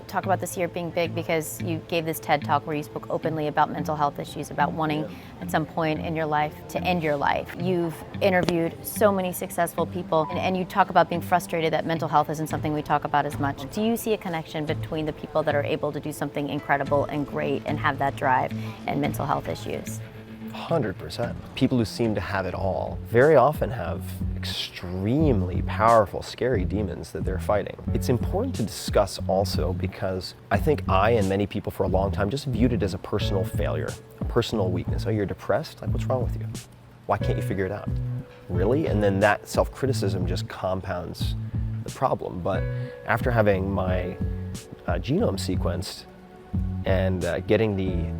talk about this year being big because you gave this TED Talk where you spoke openly about mental health issues, about wanting at some point in your life to end your life. You've interviewed so many successful people, and you talk about being frustrated that mental health isn't something we talk about as much. Do you see a connection between the people that are able to do something incredible and great and have that drive and mental health issues? 100%. People who seem to have it all very often have extremely powerful, scary demons that they're fighting. It's important to discuss also because I think I and many people for a long time just viewed it as a personal failure, a personal weakness. Oh, you're depressed? Like, what's wrong with you? Why can't you figure it out? Really? And then that self-criticism just compounds the problem. But after having my genome sequenced and getting the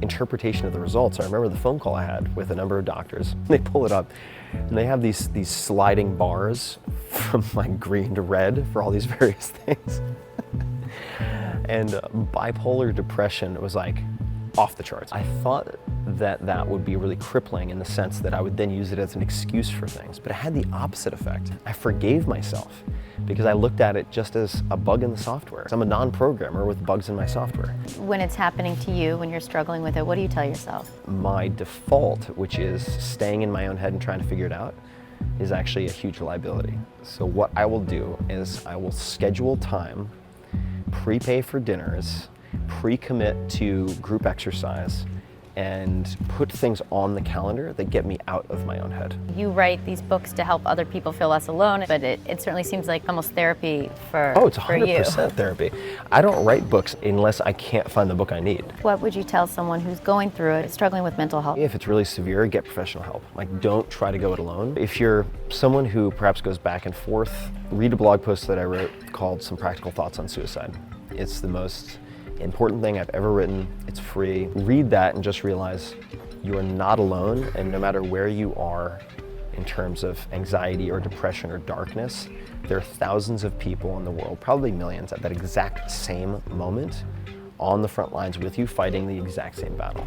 interpretation of the results, I remember the phone call I had with a number of doctors. They pull it up and they have these sliding bars from like green to red for all these various things. And bipolar depression was like off the charts. I thought that that would be really crippling in the sense that I would then use it as an excuse for things, but it had the opposite effect. I forgave myself because I looked at it just as a bug in the software. I'm a non-programmer with bugs in my software. When it's happening to you, when you're struggling with it, what do you tell yourself? My default, which is staying in my own head and trying to figure it out, is actually a huge liability. So what I will do is I will schedule time, prepay for dinners, pre-commit to group exercise, and put things on the calendar that get me out of my own head. You write these books to help other people feel less alone, but it certainly seems like almost therapy for Oh, it's for you. 100% therapy. I don't write books unless I can't find the book I need. What would you tell someone who's going through it, struggling with mental health? If it's really severe, get professional help. Like, don't try to go it alone. If you're someone who perhaps goes back and forth, read a blog post that I wrote called Some Practical Thoughts on Suicide. It's the most important thing I've ever written. It's free. Read that and just realize you are not alone, and no matter where you are in terms of anxiety or depression or darkness, there are thousands of people in the world, probably millions, at that exact same moment on the front lines with you, fighting the exact same battle.